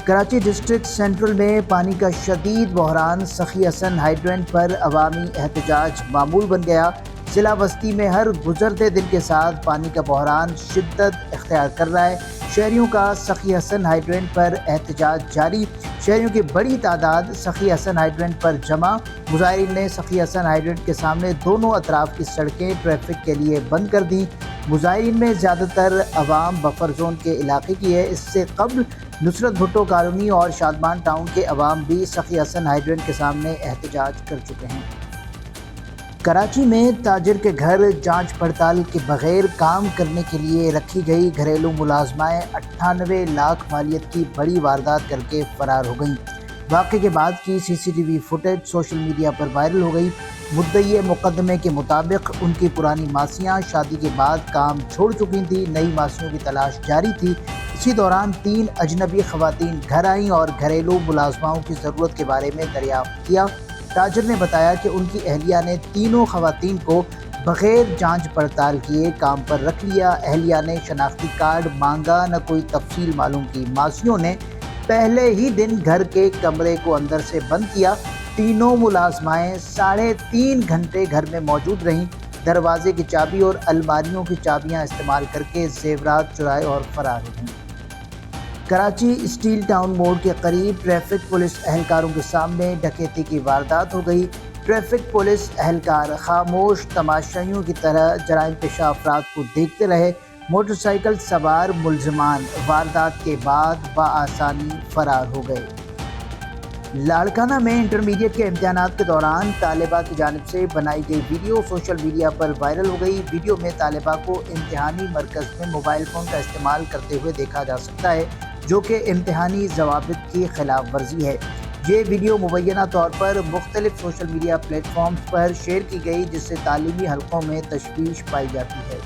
Karachi district central میں پانی کا شدید بحران، سخی حسن ہائیڈرینٹ پر عوامی احتجاج معمول بن گیا۔ ضلع وسطی میں ہر گزرتے دن کے ساتھ پانی کا بحران شدت اختیار کر رہا ہے۔ شہریوں کا سخی حسن ہائیڈرینٹ پر احتجاج جاری۔ شہریوں کی بڑی تعداد سخی حسن ہائیڈرینٹ پر جمع۔ مظاہرین نے سخی حسن ہائیڈرینٹ کے سامنے دونوں اطراف کی سڑکیں ٹریفک کے لیے بند کر دیں۔ مظاہرین میں زیادہ تر عوام بفر زون کے علاقے کی ہے۔ اس سے قبل نصرت بھٹو کالونی اور شادمان ٹاؤن کے عوام بھی سخی حسن ہائیڈرینٹ کے سامنے احتجاج کر چکے ہیں۔ کراچی میں تاجر کے گھر جانچ پڑتال کے بغیر کام کرنے کے لیے رکھی گئی گھریلو ملازمائیں 98 لاکھ مالیت کی بڑی واردات کر کے فرار ہو گئیں۔ واقعے کے بعد کی C C T V footage social media پر وائرل ہو گئی۔ مدعی مقدمے کے مطابق ان کی پرانی ماسیاں شادی کے بعد کام چھوڑ چکی تھیں، نئی ماسیوں کی تلاش جاری تھی۔ اسی دوران 3 اجنبی خواتین گھر آئیں اور گھریلو ملازماؤں کی ضرورت کے بارے میں دریافت کیا۔ تاجر نے بتایا کہ ان کی اہلیہ نے تینوں خواتین کو بغیر جانچ پڑتال کیے کام پر رکھ لیا۔ اہلیہ نے شناختی کارڈ مانگا، نہ کوئی تفصیل معلوم کی۔ ماسیوں نے پہلے ہی دن گھر کے کمرے کو اندر سے بند کیا۔ تینوں ملازمائیں 3.5 گھنٹے گھر میں موجود رہیں۔ دروازے کی چابی اور الماریوں کی چابیاں استعمال کر کے زیورات چرائے اور فرار ہو گئیں۔ کراچی اسٹیل ٹاؤن موڑ کے قریب ٹریفک پولیس اہلکاروں کے سامنے ڈکیتی کی واردات ہو گئی۔ ٹریفک پولیس اہلکار خاموش تماشائیوں کی طرح جرائم پیشہ افراد کو دیکھتے رہے۔ موٹر سائیکل سوار ملزمان واردات کے بعد بآسانی فرار ہو گئے۔ لاڑکانہ میں انٹرمیڈیٹ کے امتحانات کے دوران طالبہ کی جانب سے بنائی گئی ویڈیو سوشل میڈیا پر وائرل ہو گئی۔ ویڈیو میں طالبہ کو امتحانی مرکز میں موبائل فون کا استعمال کرتے ہوئے دیکھا جا سکتا ہے، جو کہ امتحانی ضوابط کی خلاف ورزی ہے۔ یہ ویڈیو مبینہ طور پر مختلف سوشل میڈیا پلیٹ فارمز پر شیئر کی گئی، جس سے تعلیمی حلقوں میں تشویش پائی جاتی ہے۔